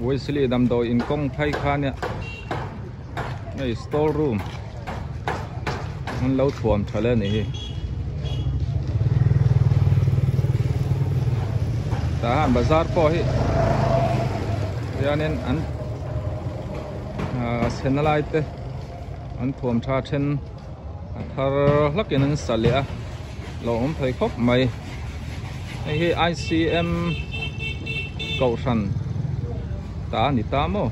Wesley đam đồ in công thay khan nè, này store room, anh lâu thuồng trở lên này, ta bazaar po hi, cho nên anh senalai te, anh thuồng cha trên, thar lắc cái năng sali à, lâu thấy khóc mày, này hi ICM cầu săn. Ta ni ta mo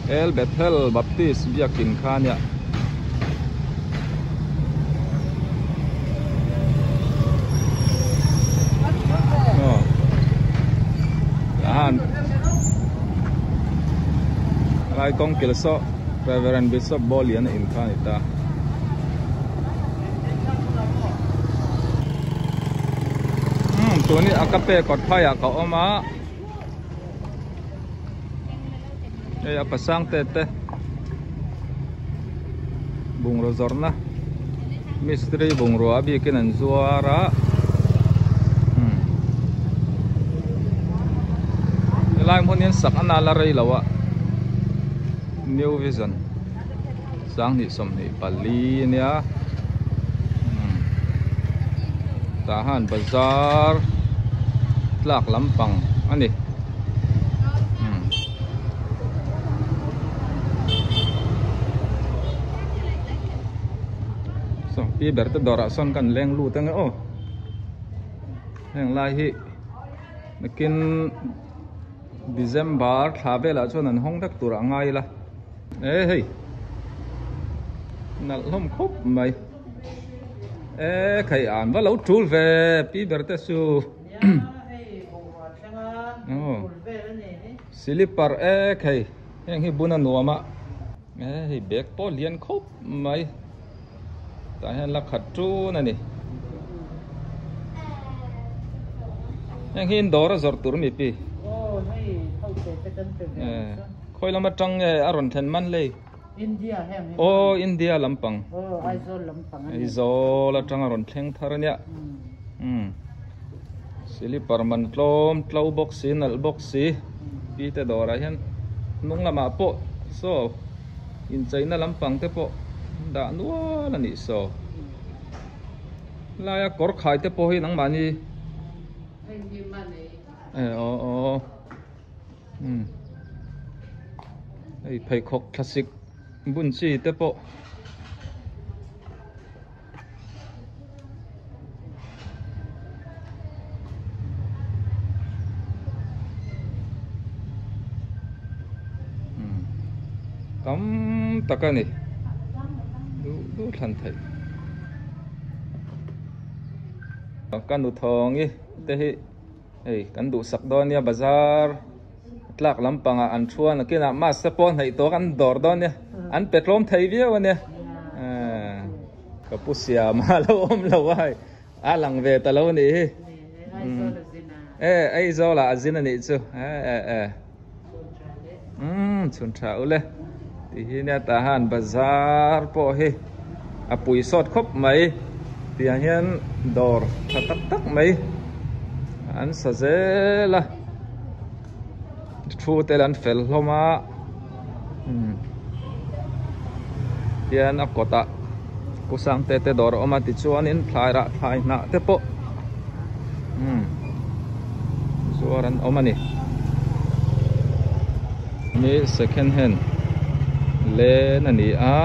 El Bethel Baptist biakin khania lai kong kilso Reverend Bishop Bolian in Canada. Tuni akape kot phaya ka oma. Ya pasang tete. Bungro zorna. Mistri bungro abi kinan zuara. Lai monin sak anala rei lawa. New Vision sang ni som ni pali nia tahan bazar tlak lampang ani so pi berte dora son kan leng lu tang o heng lai hi nakin December thabela chon an hong dak tur angai la ê hey nal lom khop mày ê khai an va lo trul ve pi berte su slipper ê khai heng hi buna nuama ê hi bag po lian khop mày ta hen la khat tu na ni heng hi dor zor tur mi pi khoi lama tang aron then man le India hem oh India lampang oh Aizol lampang Aizol la tang aron thleng tharania sili parman tlom tlau boxi nal boxi pi te dora hian nung lama po so in China lampang te po da nuwa la ni so la ya kor khai te po hi nang mani oh ai phai khok classic bun chi te po kam takani du than thai kan du thong i te hi ei kan du sak don ya bazar tlak lampanga an thuan kina ma sapon hai to kan dor don ya an petrol thai viaw ne ka pusia ma lo om lo ai alang ve ta lo ni ai zo la azina ni chu chun tha ule ti hi ne ta han bazar po hi apui sot khop mai ti hian dor tak tak mai an sa zela thu telan fel hloma hian akota kusang te dor oma ti chuan in thlai ra thlai na te po zuaran omani mi second hand le na ni a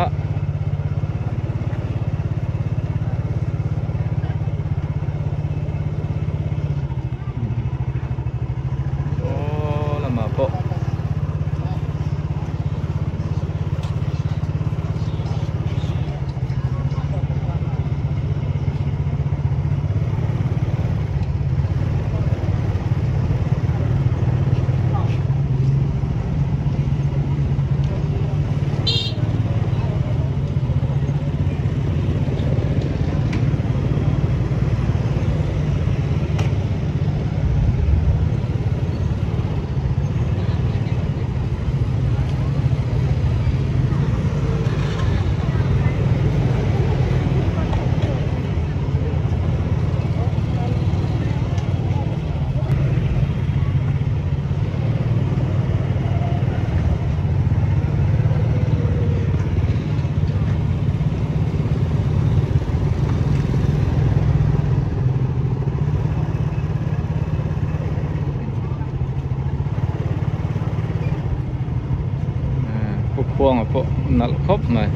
Phục vuông ở phụ nặn khóc này.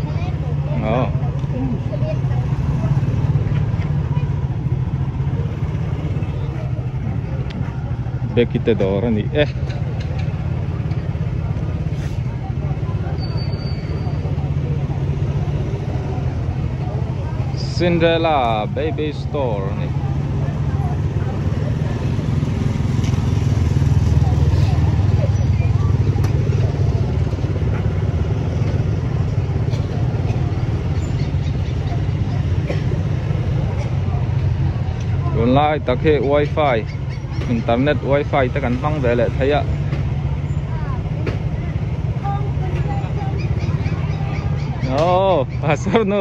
Đó. Bekite doğru ni. Cinderella baby store ni. Online ta ke wifi internet wifi ta kan mang về lại thấy ạ. Oh, pasar no.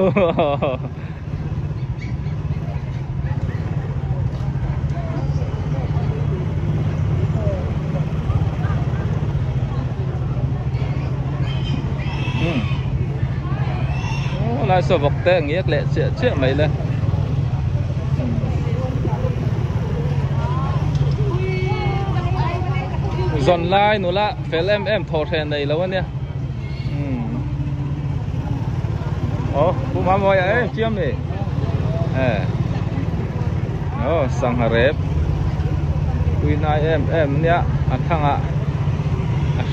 Lại số vật tế nghĩa lệ chuyện mấy lên. Dọn lại nữa là phải em thổi thèn này lâu nha. Cũng mà mọi em chiêm đi. Sang hà rếp. Tuy này em nhá, thằng ạ.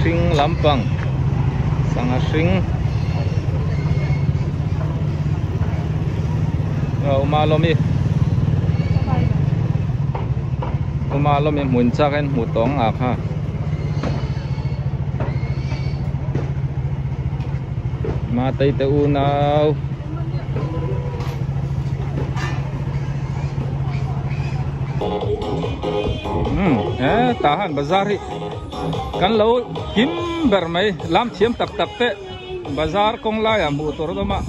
Sinh lắm bằng. Sang hà sinh. Umalom muốn chắc anh một tông ạc ha. Mà tay u nào. Tahan bazar hi. Kan lâu kim ber mai lam chiếm tak te bazar kong la ya bu tor do ma.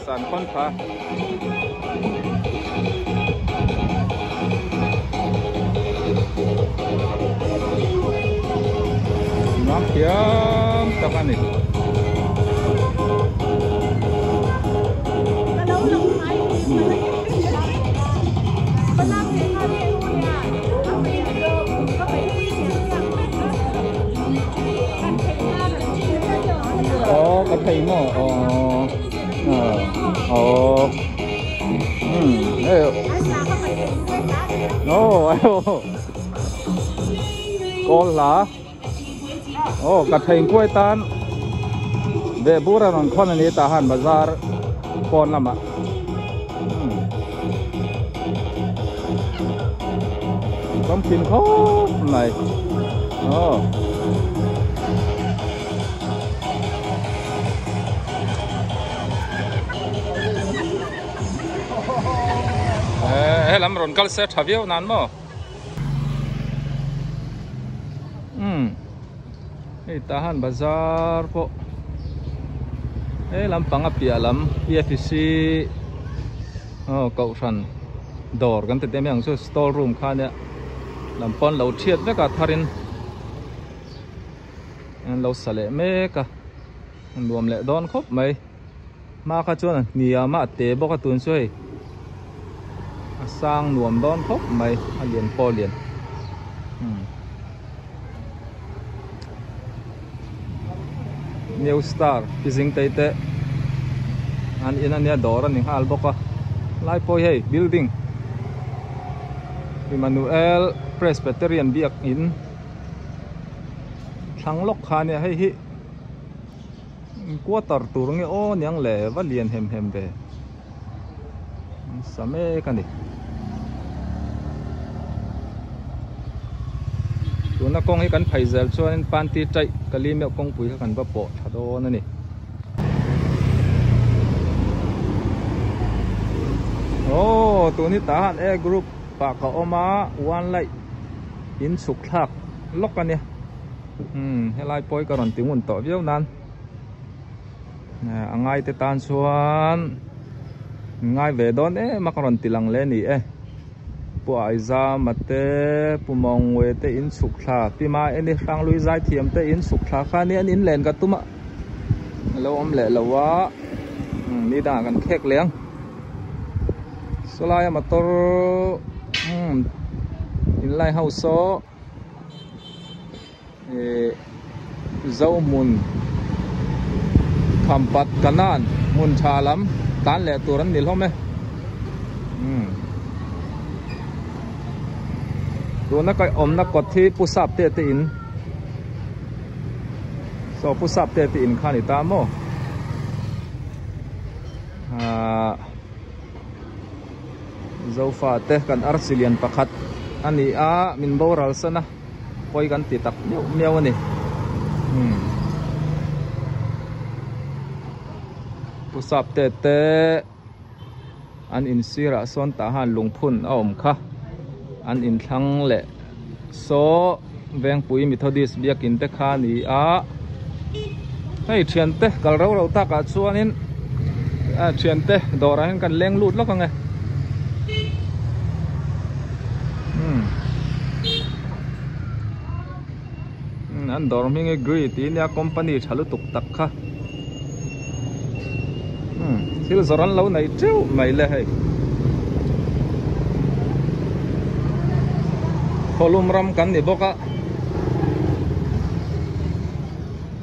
San con pha nó kiếm các anh này có thầy mỏ con lá cả thầy quay tan về bữa ra non con này tahan bazar con lắm ạ. Con xin khóc này lắm rồi cal set haviu nan mo. Tahan bazar po. Lam pangapia lam PFC. Cậu san door kan te temang so store room kha ne. Lam pon lo thiet ve ka tharin. An lo sale me ka. An luam le don khop mai. Ma kha chuan nia ma te bo ka tun soi. Sang nuông đón khóc mày liền po liền. New Star Fishing Tete an inania door ning hal boka lai po hey building Emmanuel Presbyterian biak in thang lok kha ne hei hi quarter tur nge o nyang le va lian hem be same kan ni na kong hi kan phai zel chuan pan ti chai kali me kong pui kan ba po thado na ni tu ni ta han e group pa ka oma one light in suk thak lok kan ni helai poi ka ron tingun to viau nan angai te tan chuan ngai ve don makaron tilang le ni pu aiza mate pumong we te in sukla pima eni rang lui zai thiam te in sukla kha ni an in len ka tuma lo om le lawa ni da kan khek leng solaya motor in lai house so dâu mun tham pat kanan mun cha lam tan le turan nil home tu na kai om na kot thi pusap te te in so pusap te te in khani ta mo dâu pha te kan arsilian pakhat ani a min boral sana poi kan ti tak miaw ani pusap te te an in sira son ta han lungphun a om kha an in thlang le so veng pui methodist biakin te kha ni a hei thian te kal ro ro ta ka chuanin a thian te dora hen kan leng lut lo ka nge an dor ming agree ti nia company chalu tuk tak kha sil zoran lo nei treu mai le hei kolum ram kan ni boka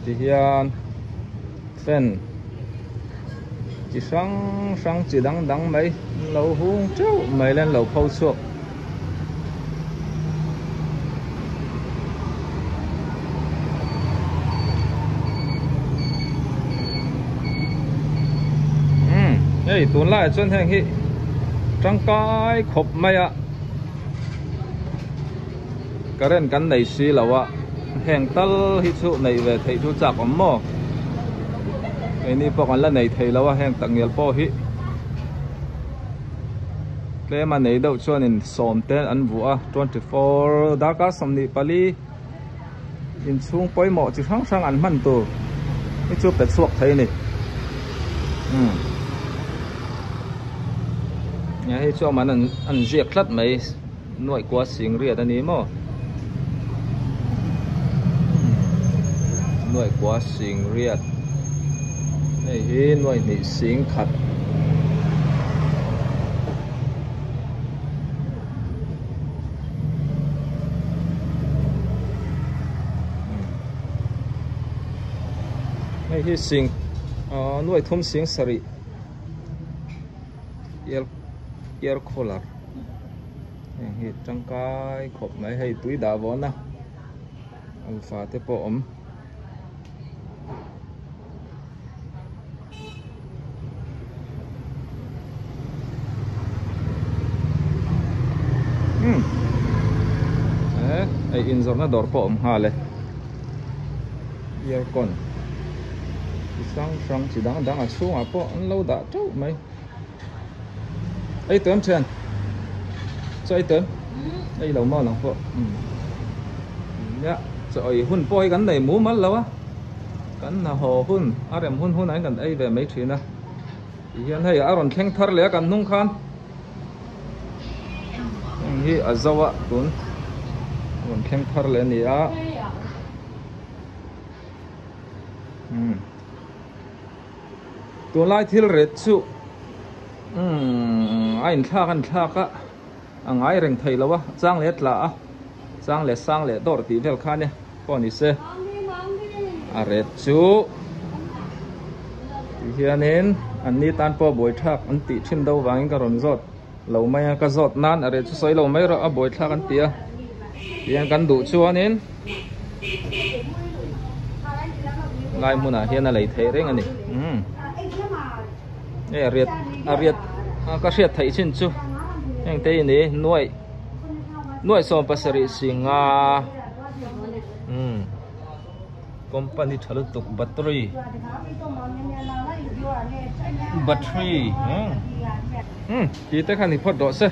ti hian fen chi sang sang chi dang dang mai lo hung treu mai len lo phau chuak hey tuần lại chân hàng hi trăng cái khop mày ạ cái rèn cắn này xí là vợ hàng tal hít số này về thầy chú chạp ấm mò cái này bao lần này thầy là vợ hàng tặng nhiều po hi cái mà này đâu cho nên xóm tên ăn vua 24 đã có xóm này pali in xuống bơi mỏ chỉ sáng sáng ăn mặn tu cái chú bẹt suộc thầy này nhà hay cho mà ăn diệt lát mấy nuôi quá xinh riết anh em mò nuôi quá xinh riết này hi nuôi nị xinh khát này hi xinh nuôi thum xinh sari air collar hi trăng cái khop mấy hay túi đá vón na alpha te po om ai in zor na dor po om ha le air con sang sang chỉ đang ở xuống à po ăn lâu đã trâu mấy ấy tớm trên cho ấy tớm đây đầu mò lòng vợ nhá rồi hun poi gắn này múa mất lâu á gắn là hồ hun em hun ấy gần đây về mấy chuyện à hiện hay còn khen thar lẽ cần nung khan hi ở dâu ạ tuấn còn khen thar lẽ này á tuấn lại thiếu rệt su anh thắc á anh ai rèn thầy lâu á giang lết là giang lết sang lết đổ tí vel khan nè còn đi xe rệt chú hiện nên anh đi tan po bồi thắc anh tị trên đâu vàng cái ròn giọt lâu mai cái giọt nan rệt chú soi lâu mai rồi bồi thắc anh tía thì anh cần đủ chú anh nên lại muốn hiện là lấy thầy đấy anh này rệt có rệt thấy trên chú anh thấy này nuôi xong pasari sinh company chalu tuk battery thì tới khăn thì phốt độ xe